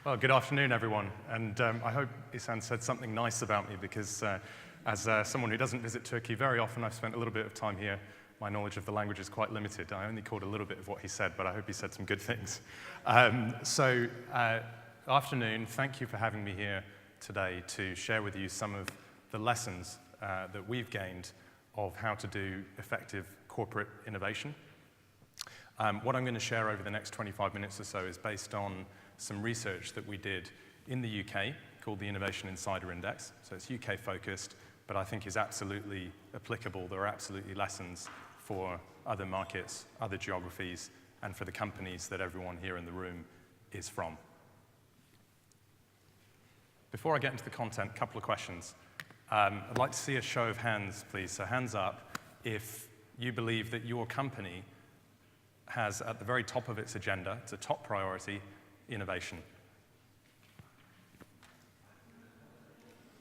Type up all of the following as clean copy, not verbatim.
Well, good afternoon, everyone. And I hope Ihsan said something nice about me because as someone who doesn't visit Turkey very often, I've spent a little bit of time here. My knowledge of the language is quite limited. I only caught a little bit of what he said, but I hope he said some good things. Afternoon, thank you for having me here today to share with you some of the lessons that we've gained of how to do effective corporate innovation. What I'm going to share over the next 25 minutes or so is based on some research that we did in the UK called the Innovation Insider Index. So it's UK focused, but I think is absolutely applicable. There are absolutely lessons for other markets, other geographies, and for the companies that everyone here in the room is from. Before I get into the content, a couple of questions. I'd like to see a show of hands, please. So hands up if you believe that your company has at the very top of its agenda, it's a top priority, innovation.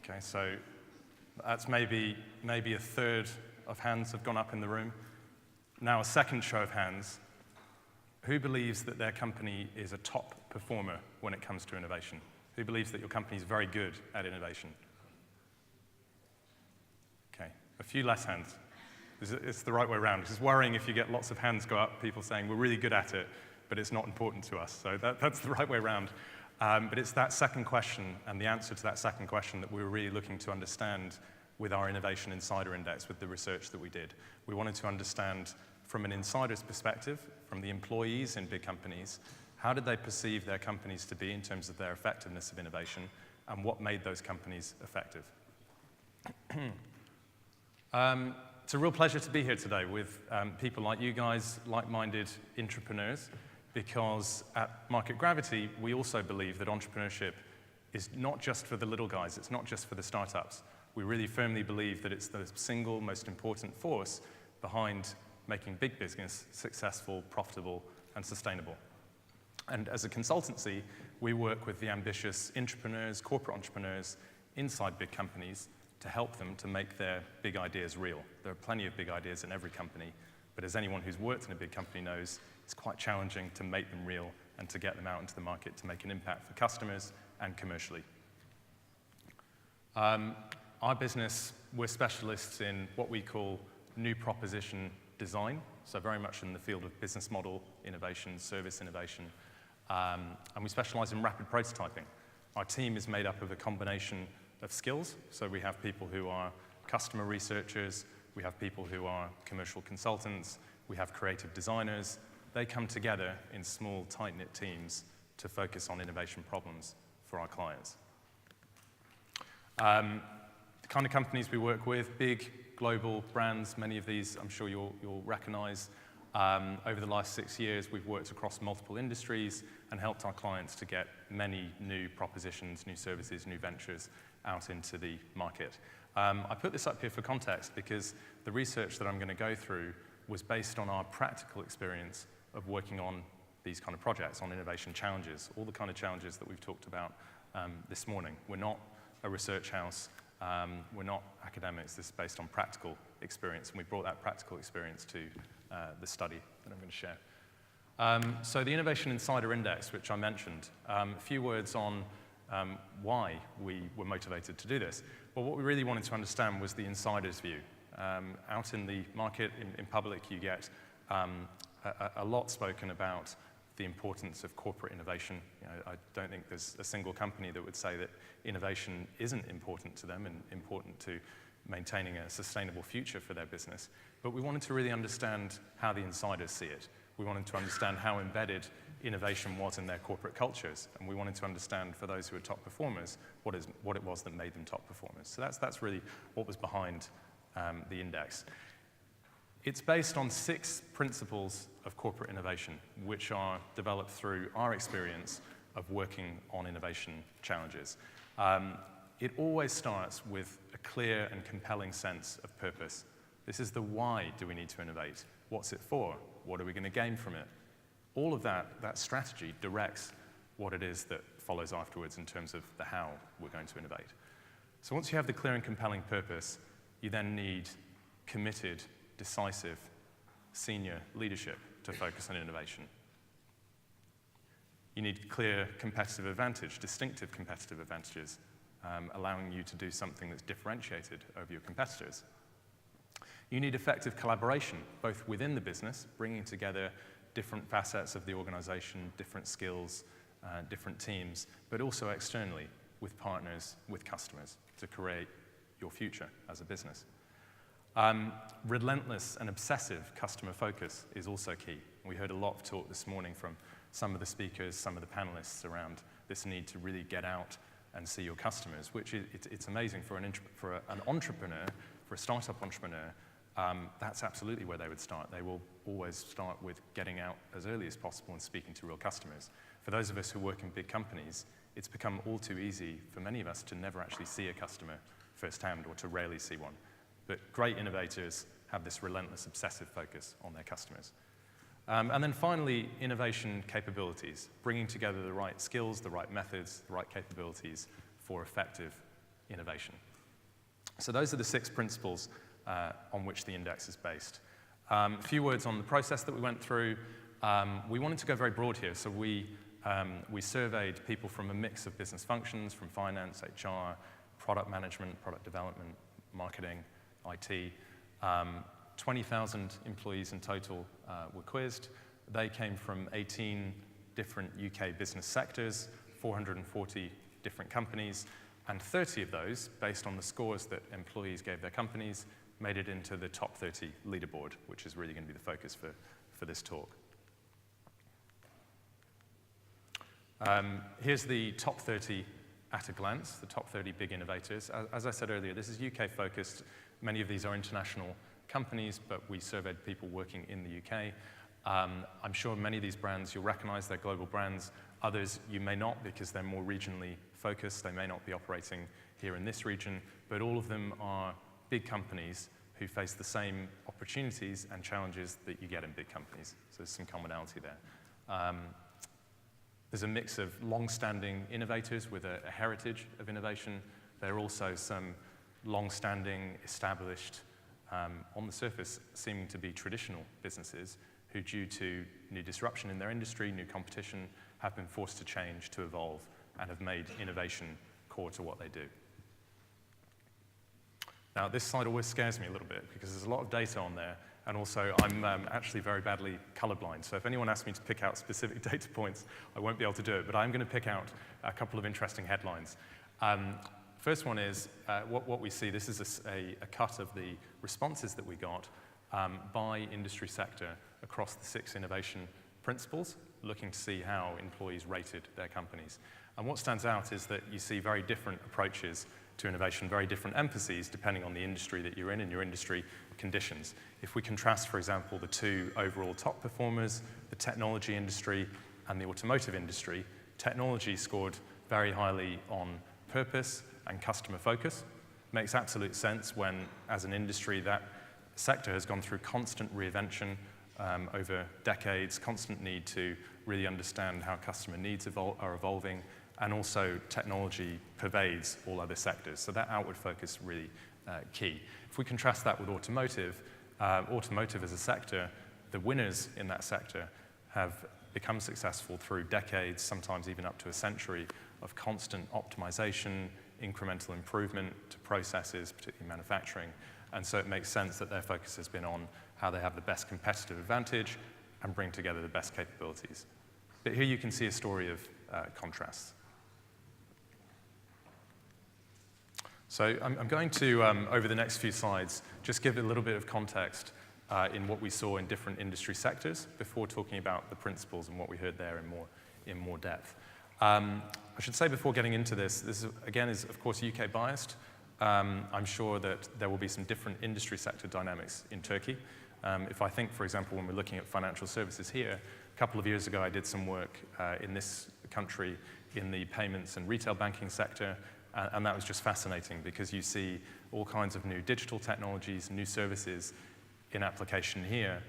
Okay, so that's maybe a third of hands have gone up in the room. Now a second show of hands. Who believes that their company is a top performer when it comes to innovation? Who believes that your company is very good at innovation? Okay, a few less hands. It's the right way around. It's worrying if you get lots of hands go up, people saying we're really good at it, but it's not important to us. So that's the right way around. But it's that second question and the answer to that second question that we were really looking to understand with our Innovation Insider Index, with the research that we did. We wanted to understand from an insider's perspective, from the employees in big companies, how did they perceive their companies to be in terms of their effectiveness of innovation, and what made those companies effective? It's a real pleasure to be here today with people like you guys, like-minded entrepreneurs, because at Market Gravity, we also believe that entrepreneurship is not just for the little guys, it's not just for the startups. We really firmly believe that it's the single most important force behind making big business successful, profitable, and sustainable. And as a consultancy, we work with the ambitious entrepreneurs, corporate entrepreneurs inside big companies to help them to make their big ideas real. There are plenty of big ideas in every company, but as anyone who's worked in a big company knows, it's quite challenging to make them real and to get them out into the market to make an impact for customers and commercially. Our business, we're specialists in what we call new proposition design, so very much in the field of business model innovation, service innovation, and we specialize in rapid prototyping. Our team is made up of a combination of skills, so we have people who are customer researchers, we have people who are commercial consultants, we have creative designers. They come together in small, tight-knit teams to focus on innovation problems for our clients. The kind of companies we work with, big global brands, many of these I'm sure you'll recognize. Over the last 6 years, we've worked across multiple industries and helped our clients to get many new propositions, new services, new ventures out into the market. I put this up here for context because the research that I'm going to go through was based on our practical experience of working on these kind of projects, on innovation challenges, all the kind of challenges that we've talked about this morning. We're not a research house. We're not academics. This is based on practical experience, and we brought that practical experience to the study that I'm going to share. So the Innovation Insider Index, which I mentioned, a few words on why we were motivated to do this. Well, what we really wanted to understand was the insider's view. Out in the market, in public, you get a lot spoken about the importance of corporate innovation. You know, I don't think there's a single company that would say that innovation isn't important to them and important to maintaining a sustainable future for their business. But we wanted to really understand how the insiders see it. We wanted to understand how embedded innovation was in their corporate cultures, and we wanted to understand, for those who were top performers, what it was that made them top performers. So that's really what was behind the index. It's based on 6 principles of corporate innovation, which are developed through our experience of working on innovation challenges. It always starts with a clear and compelling sense of purpose. This is the why do we need to innovate? What's it for? What are we going to gain from it? All of that strategy directs what it is that follows afterwards in terms of the how we're going to innovate. So once you have the clear and compelling purpose, you then need committed, decisive, senior leadership to focus on innovation. You need clear competitive advantage, distinctive competitive advantages, allowing you to do something that's differentiated over your competitors. You need effective collaboration, both within the business, bringing together different facets of the organization, different skills, different teams, but also externally with partners, with customers, to create your future as a business. Relentless and obsessive customer focus is also key. We heard a lot of talk this morning from some of the speakers, some of the panelists around this need to really get out and see your customers, which it's amazing for an entrepreneur, for a startup entrepreneur. That's absolutely where they would start. They will always start with getting out as early as possible and speaking to real customers. For those of us who work in big companies, it's become all too easy for many of us to never actually see a customer firsthand or to rarely see one. But great innovators have this relentless, obsessive focus on their customers. And then finally, innovation capabilities, bringing together the right skills, the right methods, the right capabilities for effective innovation. So those are the 6 principles on which the index is based. A few words on the process that we went through. We wanted to go very broad here, so we surveyed people from a mix of business functions, from finance, HR, product management, product development, marketing, IT. 20,000 employees in total were quizzed. They came from 18 different UK business sectors, 440 different companies, and 30 of those, based on the scores that employees gave their companies, made it into the top 30 leaderboard, which is really going to be the focus for this talk. Here's the top 30 at a glance, the top 30 big innovators. As I said earlier, this is UK-focused. Many of these are international companies, but we surveyed people working in the UK. I'm sure many of these brands you'll recognize, they're global brands. Others you may not, because they're more regionally focused. They may not be operating here in this region, but all of them are big companies who face the same opportunities and challenges that you get in big companies. So there's some commonality there. There's a mix of long-standing innovators with a heritage of innovation. There are also some long-standing, established, on the surface, seeming to be traditional businesses who, due to new disruption in their industry, new competition, have been forced to change, to evolve, and have made innovation core to what they do. Now, this slide always scares me a little bit because there's a lot of data on there, and also I'm actually very badly colorblind. So if anyone asks me to pick out specific data points, I won't be able to do it, but I'm going to pick out a couple of interesting headlines. First one is what we see. This is a cut of the responses that we got by industry sector across the 6 innovation principles, looking to see how employees rated their companies. And what stands out is that you see very different approaches to innovation, very different emphases depending on the industry that you're in and your industry conditions. If we contrast, for example, the 2 overall top performers, the technology industry and the automotive industry, technology scored very highly on purpose and customer focus. Makes absolute sense when, as an industry, that sector has gone through constant reinvention over decades, constant need to really understand how customer needs are evolving, and also technology pervades all other sectors. So that outward focus is really key. If we contrast that with automotive, automotive as a sector, the winners in that sector have become successful through decades, sometimes even up to a century, of constant optimization, incremental improvement to processes, particularly manufacturing. And so it makes sense that their focus has been on how they have the best competitive advantage and bring together the best capabilities. But here you can see a story of contrasts. So I'm going to, over the next few slides, just give a little bit of context in what we saw in different industry sectors before talking about the principles and what we heard there in more depth. I should say before getting into this again is of course UK biased. I'm sure that there will be some different industry sector dynamics in Turkey. If I think, for example, when we're looking at financial services here, a couple of years ago I did some work in this country in the payments and retail banking sector, and that was just fascinating because you see all kinds of new digital technologies, new services in application here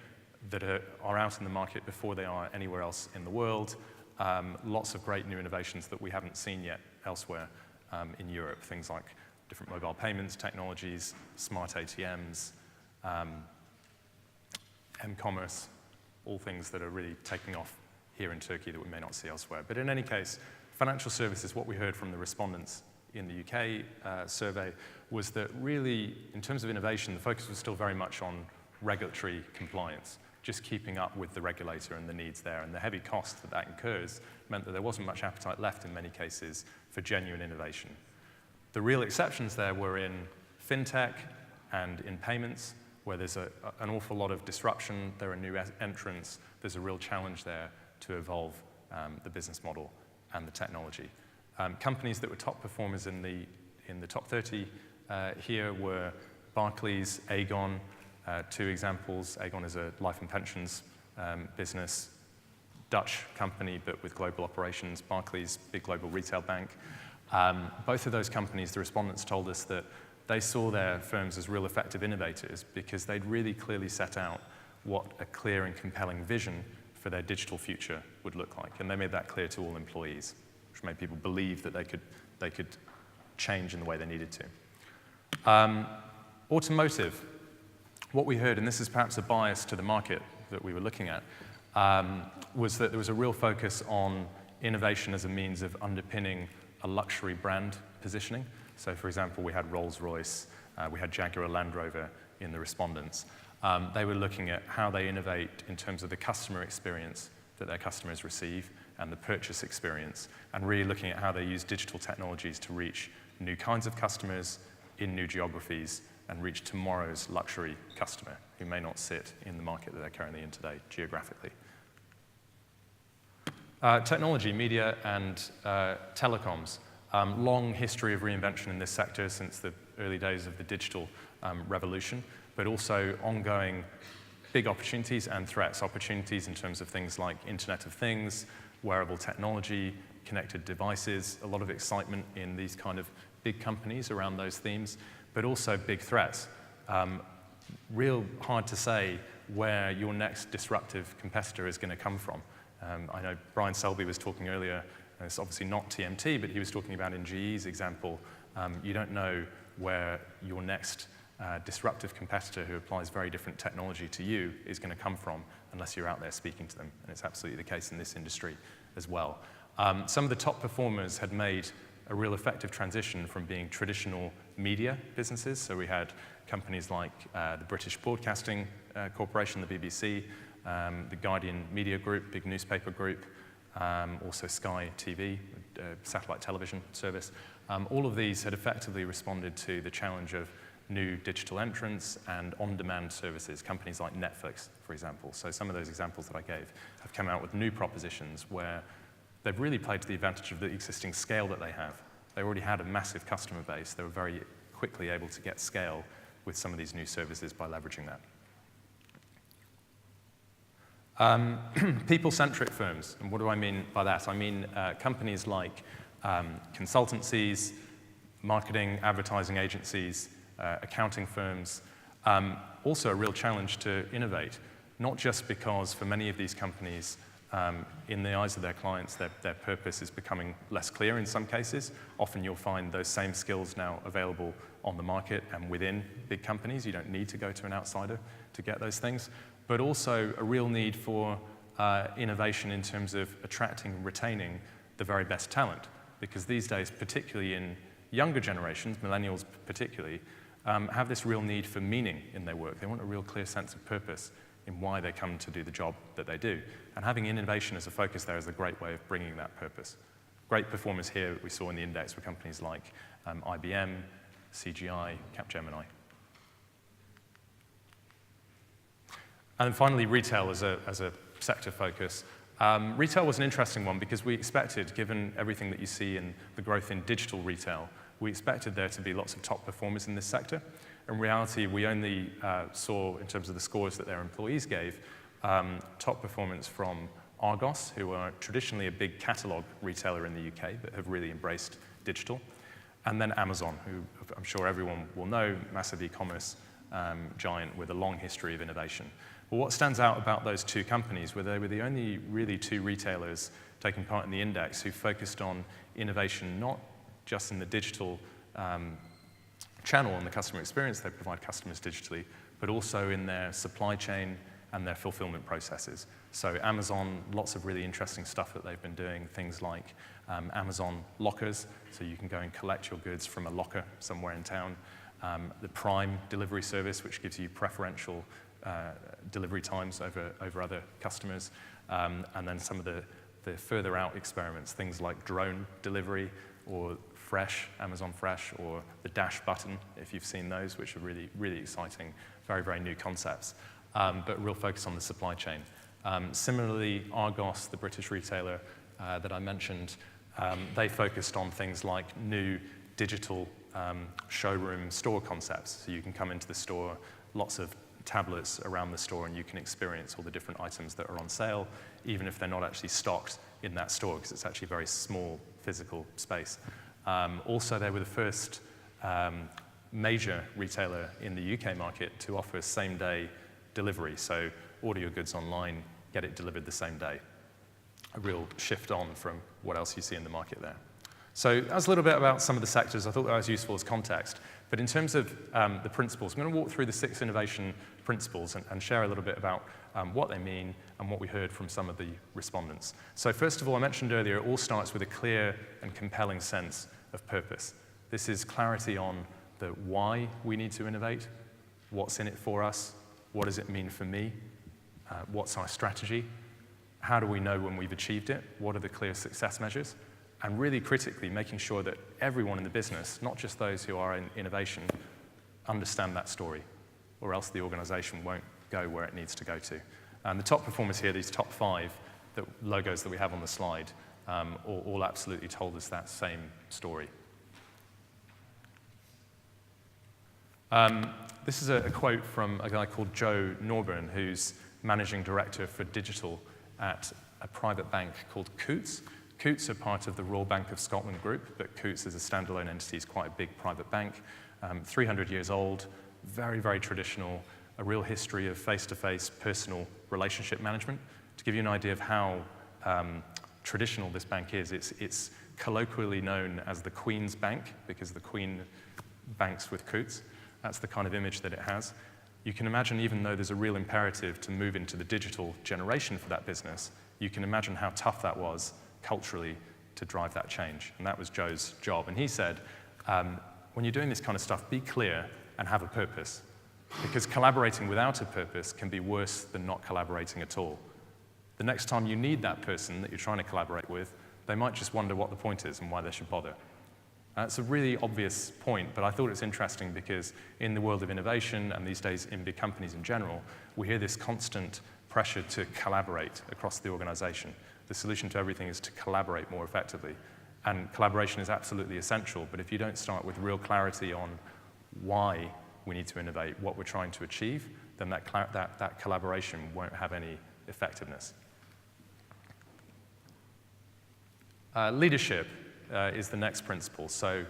that are out in the market before they are anywhere else in the world. Lots of great new innovations that we haven't seen yet elsewhere in Europe, things like different mobile payments technologies, smart ATMs, m-commerce, all things that are really taking off here in Turkey that we may not see elsewhere. But in any case, financial services, what we heard from the respondents in the UK survey was that really, in terms of innovation, the focus was still very much on regulatory compliance, just keeping up with the regulator and the needs there. And the heavy cost that that incurs meant that there wasn't much appetite left in many cases for genuine innovation. The real exceptions there were in fintech and in payments, where there's an awful lot of disruption, there are new entrants, there's a real challenge there to evolve the business model and the technology. Companies that were top performers in the top 30 here were Barclays, Aegon, two examples. Aegon is a life and pensions business, Dutch company, but with global operations. Barclays, big global retail bank. Both of those companies, the respondents told us that they saw their firms as real effective innovators because they'd really clearly set out what a clear and compelling vision for their digital future would look like. And they made that clear to all employees, which made people believe that they could change in the way they needed to. Automotive. What we heard, and this is perhaps a bias to the market that we were looking at, was that there was a real focus on innovation as a means of underpinning a luxury brand positioning. So, for example, we had Rolls-Royce, we had Jaguar Land Rover in the respondents. They were looking at how they innovate in terms of the customer experience that their customers receive and the purchase experience, and really looking at how they use digital technologies to reach new kinds of customers in new geographies and reach tomorrow's luxury customer who may not sit in the market that they're currently in today geographically. Technology, media, and telecoms. Long history of reinvention in this sector since the early days of the digital revolution, but also ongoing big opportunities and threats. Opportunities in terms of things like Internet of Things, wearable technology, connected devices, a lot of excitement in these kind of big companies around those themes, but also big threats. Real hard to say where your next disruptive competitor is going to come from. I know Brian Selby was talking earlier, and it's obviously not TMT, but he was talking about in GE's example, you don't know where your next disruptive competitor who applies very different technology to you is going to come from unless you're out there speaking to them, and it's absolutely the case in this industry as well. Some of the top performers had made a real effective transition from being traditional media businesses, so we had companies like the British Broadcasting Corporation, the BBC, the Guardian Media Group, big newspaper group, also Sky TV, satellite television service. All of these had effectively responded to the challenge of new digital entrants and on-demand services, companies like Netflix, for example. So some of those examples that I gave have come out with new propositions where they've really played to the advantage of the existing scale that they have. They already had a massive customer base. They were very quickly able to get scale with some of these new services by leveraging that. People-centric firms, and what do I mean by that? I mean companies like consultancies, marketing, advertising agencies, accounting firms, also a real challenge to innovate, not just because for many of these companies, in the eyes of their clients, their purpose is becoming less clear in some cases. Often you'll find those same skills now available on the market and within big companies. You don't need to go to an outsider to get those things. But also a real need for innovation in terms of attracting and retaining the very best talent. Because these days, particularly in younger generations, millennials particularly, have this real need for meaning in their work. They want a real clear sense of purpose in why they come to do the job that they do. And having innovation as a focus there is a great way of bringing that purpose. Great performers here we saw in the index were companies like IBM, CGI, Capgemini. And then finally, retail as a sector focus. Retail was an interesting one because we expected, given everything that you see in the growth in digital retail, we expected there to be lots of top performers in this sector. In reality, we only saw, in terms of the scores that their employees gave, top performance from Argos, who are traditionally a big catalog retailer in the UK but have really embraced digital, and then Amazon, who I'm sure everyone will know, massive e-commerce giant with a long history of innovation. But what stands out about those two companies were they were the only really two retailers taking part in the index who focused on innovation not just in the digital channel and the customer experience they provide customers digitally, but also in their supply chain and their fulfillment processes. So Amazon, lots of really interesting stuff that they've been doing, things like Amazon lockers, so you can go and collect your goods from a locker somewhere in town. The Prime delivery service, which gives you preferential delivery times over other customers. And then some of the further out experiments, things like drone delivery or Fresh, Amazon Fresh, or the Dash button, if you've seen those, which are really, really exciting, very, very new concepts, but real focus on the supply chain. Similarly, Argos, the British retailer that I mentioned, they focused on things like new digital showroom store concepts. So you can come into the store, lots of tablets around the store, and you can experience all the different items that are on sale, even if they're not actually stocked in that store, because it's actually a very small physical space. Also, they were the first major retailer in the UK market to offer same-day delivery. So order your goods online, get it delivered the same day. A real shift on from what else you see in the market there. So that was a little bit about some of the sectors. I thought that was useful as context. But in terms of the principles, I'm going to walk through the 6 innovation principles and share a little bit about what they mean and what we heard from some of the respondents. So first of all, I mentioned earlier, it all starts with a clear and compelling sense of purpose. This is clarity on the why we need to innovate, what's in it for us, what does it mean for me, what's our strategy, how do we know when we've achieved it, what are the clear success measures, and really critically making sure that everyone in the business, not just those who are in innovation, understand that story, or else the organization won't go where it needs to go to. And the top performers here, these top 5 logos that we have on the slide, all absolutely told us that same story. This is a quote from a guy called Joe Norburn, who's managing director for digital at a private bank called Coutts. Coutts are part of the Royal Bank of Scotland group, but Coutts as a standalone entity is quite a big private bank, 300 years old, very, very traditional, a real history of face-to-face personal relationship management. To give you an idea of how traditional this bank is, it's colloquially known as the Queen's Bank, because the Queen banks with Coutts. That's the kind of image that it has. You can imagine, even though there's a real imperative to move into the digital generation for that business, you can imagine how tough that was culturally to drive that change. And that was Joe's job. And he said, when you're doing this kind of stuff, be clear and have a purpose. Because collaborating without a purpose can be worse than not collaborating at all. The next time you need that person that you're trying to collaborate with, they might just wonder what the point is and why they should bother. It's a really obvious point, but I thought it's interesting because in the world of innovation, and these days in big companies in general, we hear this constant pressure to collaborate across the organization. The solution to everything is to collaborate more effectively. And collaboration is absolutely essential, but if you don't start with real clarity on why we need to innovate, what we're trying to achieve, then that collaboration won't have any effectiveness. Leadership is the next principle. So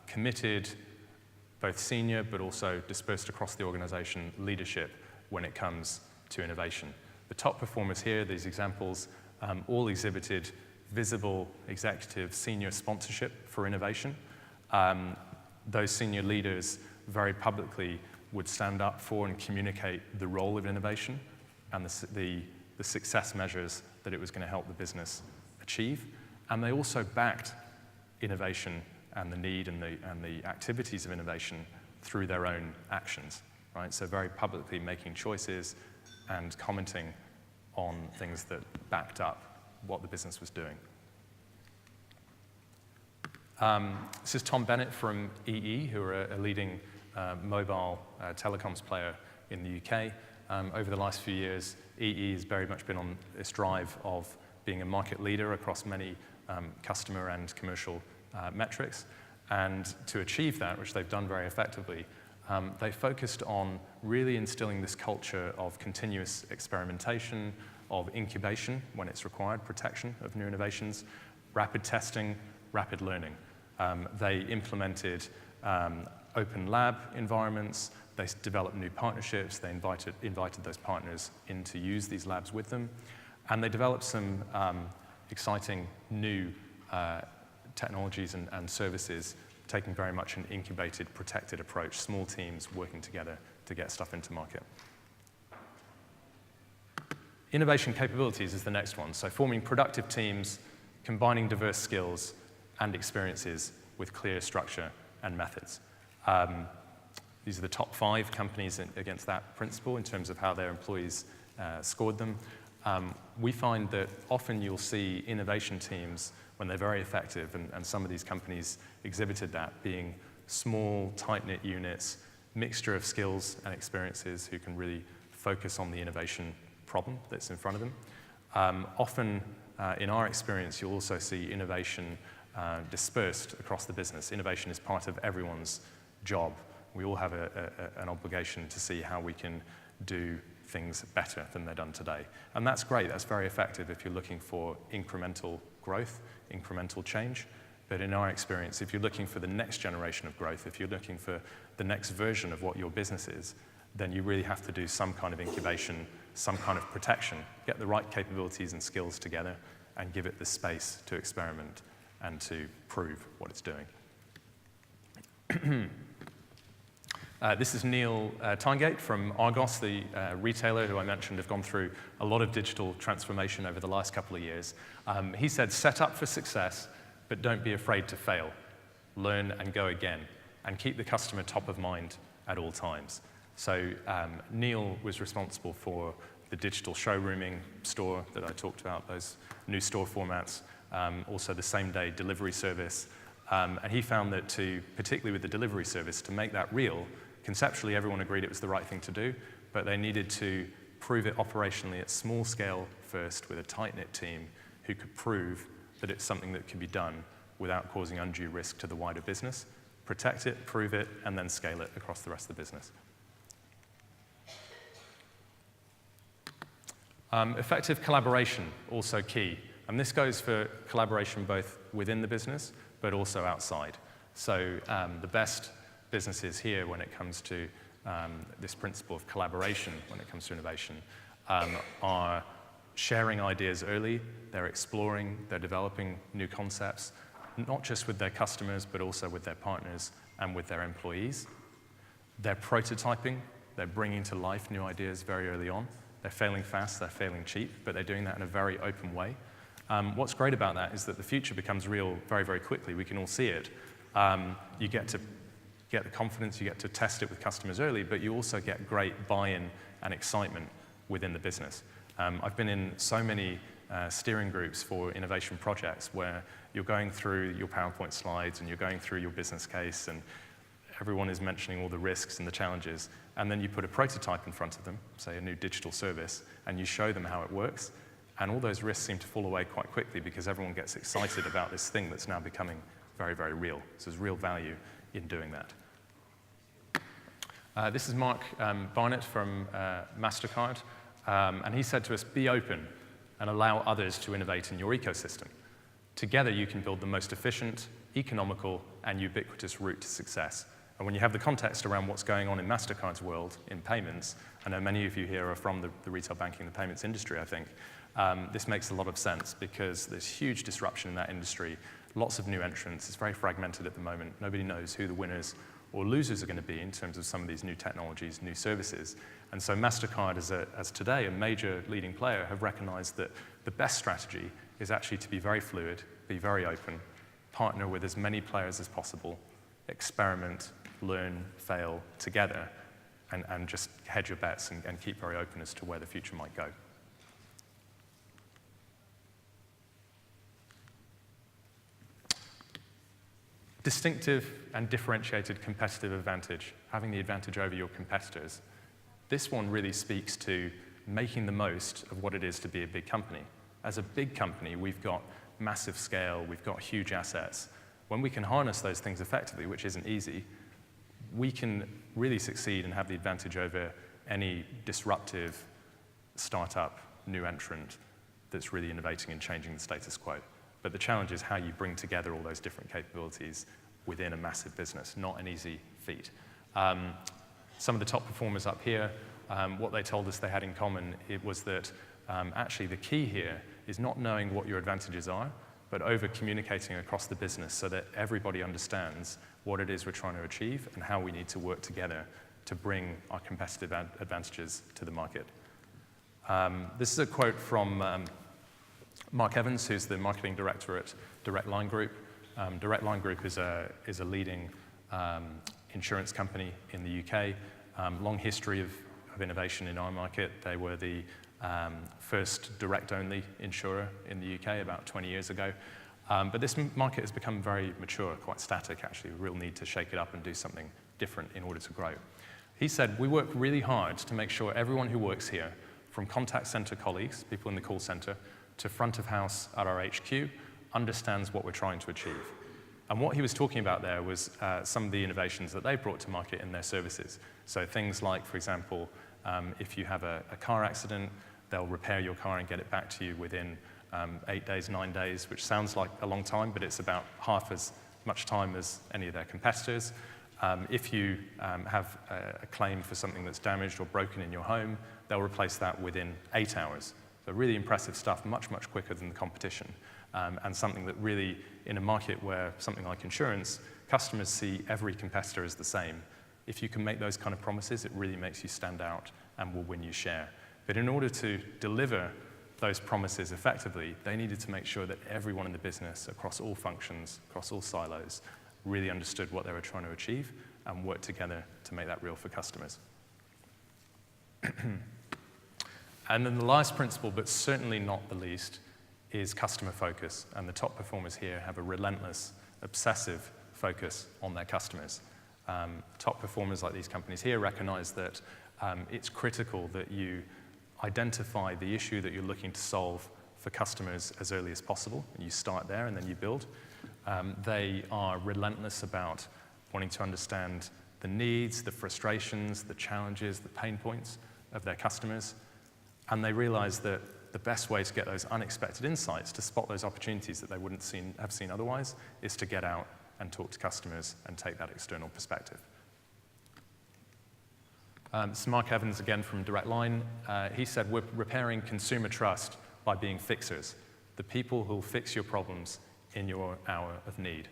committed, both senior but also dispersed across the organization, leadership when it comes to innovation. The top performers here, these examples, all exhibited visible executive senior sponsorship for innovation. Those senior leaders very publicly would stand up for and communicate the role of innovation and the success measures that it was going to help the business achieve. And they also backed innovation and the need and the activities of innovation through their own actions, right? So very publicly making choices and commenting on things that backed up what the business was doing. This is Tom Bennett from EE, who are a leading mobile telecoms player in the UK. Over the last few years, EE has very much been on this drive of being a market leader across many customer and commercial metrics. And to achieve that, which they've done very effectively, they focused on really instilling this culture of continuous experimentation, of incubation when it's required, protection of new innovations, rapid testing, rapid learning. They implemented open lab environments. They developed new partnerships. They invited those partners in to use these labs with them. And they developed some exciting new technologies and services, taking very much an incubated, protected approach, small teams working together to get stuff into market. Innovation capabilities is the next one. So forming productive teams, combining diverse skills and experiences with clear structure and methods. These are the top 5 companies against that principle in terms of how their employees scored them. We find that often you'll see innovation teams, when they're very effective, and some of these companies exhibited that, being small, tight-knit units, mixture of skills and experiences who can really focus on the innovation problem that's in front of them. Often, in our experience, you'll also see innovation dispersed across the business. Innovation is part of everyone's job. We all have an obligation to see how we can do things better than they're done today. And that's great, that's very effective if you're looking for incremental growth, incremental change. But in our experience, if you're looking for the next generation of growth, if you're looking for the next version of what your business is, then you really have to do some kind of incubation, some kind of protection, get the right capabilities and skills together, and give it the space to experiment and to prove what it's doing. This is Neil Tyngate from Argos, the retailer who I mentioned have gone through a lot of digital transformation over the last couple of years. He said, set up for success, but don't be afraid to fail. Learn and go again, and keep the customer top of mind at all times. So Neil was responsible for the digital showrooming store that I talked about, those new store formats, also the same-day delivery service. And he found that particularly with the delivery service, to make that real, conceptually everyone agreed it was the right thing to do, but they needed to prove it operationally at small scale first with a tight-knit team who could prove that it's something that can be done without causing undue risk to the wider business. Protect it, prove it, and then scale it across the rest of the business. Effective collaboration, also key. And this goes for collaboration both within the business, but also outside. So the best businesses here when it comes to this principle of collaboration, when it comes to innovation, are sharing ideas early, they're exploring, they're developing new concepts, not just with their customers, but also with their partners and with their employees. They're prototyping, they're bringing to life new ideas very early on. They're failing fast, they're failing cheap, but they're doing that in a very open way. What's great about that is that the future becomes real very, very quickly. We can all see it. You get to get the confidence, you get to test it with customers early, but you also get great buy-in and excitement within the business. I've been in so many steering groups for innovation projects where you're going through your PowerPoint slides and you're going through your business case and everyone is mentioning all the risks and the challenges, and then you put a prototype in front of them, say a new digital service, and you show them how it works, and all those risks seem to fall away quite quickly because everyone gets excited about this thing that's now becoming very, very real. So there's real value in doing that. This is Mark Barnett from MasterCard, and he said to us, be open and allow others to innovate in your ecosystem. Together you can build the most efficient, economical, and ubiquitous route to success. And when you have the context around what's going on in MasterCard's world in payments, I know many of you here are from the retail banking and the payments industry, I think, this makes a lot of sense because there's huge disruption in that industry, lots of new entrants, it's very fragmented at the moment, nobody knows who the winners or losers are going to be in terms of some of these new technologies, new services. And so MasterCard, as today a major leading player, have recognized that the best strategy is actually to be very fluid, be very open, partner with as many players as possible, experiment, learn, fail together, and just hedge your bets and keep very open as to where the future might go. Distinctive and differentiated competitive advantage, having the advantage over your competitors. This one really speaks to making the most of what it is to be a big company. As a big company, we've got massive scale, we've got huge assets. When we can harness those things effectively, which isn't easy, we can really succeed and have the advantage over any disruptive startup, new entrant that's really innovating and changing the status quo. But the challenge is how you bring together all those different capabilities within a massive business, not an easy feat. Some of the top performers up here, what they told us they had in common, it was that actually the key here is not knowing what your advantages are, but over-communicating across the business so that everybody understands what it is we're trying to achieve and how we need to work together to bring our competitive advantages to the market. This is a quote from Mark Evans, who's the marketing director at Direct Line Group. Direct Line Group is a leading insurance company in the UK. Long history of innovation in our market. They were the first direct-only insurer in the UK about 20 years ago. But this market has become very mature, quite static actually, a real need to shake it up and do something different in order to grow. He said, we work really hard to make sure everyone who works here, from contact center colleagues, people in the call center, to front of house at our HQ, understands what we're trying to achieve. And what he was talking about there was some of the innovations that they brought to market in their services. So things like, for example, if you have a car accident, they'll repair your car and get it back to you within 8 days, 9 days, which sounds like a long time, but it's about half as much time as any of their competitors. If you have a claim for something that's damaged or broken in your home, they'll replace that within 8 hours. So really impressive stuff, much, much quicker than the competition. And something that really, in a market where something like insurance, customers see every competitor as the same. If you can make those kind of promises, it really makes you stand out and will win you share. But in order to deliver those promises effectively, they needed to make sure that everyone in the business, across all functions, across all silos, really understood what they were trying to achieve and worked together to make that real for customers. And then the last principle, but certainly not the least, is customer focus. And the top performers here have a relentless, obsessive focus on their customers. Top performers like these companies here recognize that it's critical that you identify the issue that you're looking to solve for customers as early as possible. And you start there and then you build. They are relentless about wanting to understand the needs, the frustrations, the challenges, the pain points of their customers. And they realize that the best way to get those unexpected insights, to spot those opportunities that they wouldn't have seen otherwise, is to get out and talk to customers and take that external perspective. So Mark Evans, again from Direct Line, he said, we're repairing consumer trust by being fixers, the people who'll fix your problems in your hour of need.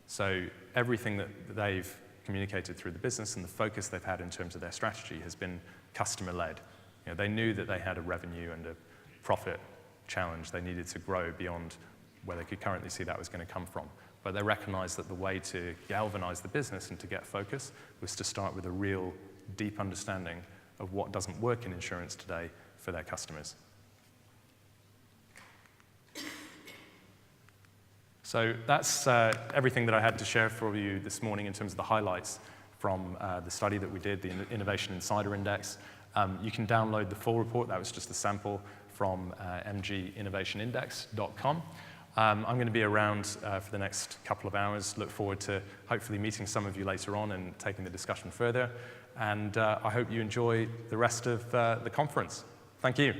So everything that they've communicated through the business and the focus they've had in terms of their strategy has been customer-led. You know, they knew that they had a revenue and a profit challenge. They needed to grow beyond where they could currently see that was going to come from. But they recognized that the way to galvanize the business and to get focus was to start with a real deep understanding of what doesn't work in insurance today for their customers. So that's everything that I had to share for you this morning in terms of the highlights from the study that we did, the Innovation Insider Index. You can download the full report. That was just a sample from mginnovationindex.com. I'm going to be around for the next couple of hours. Look forward to hopefully meeting some of you later on and taking the discussion further. And I hope you enjoy the rest of the conference. Thank you.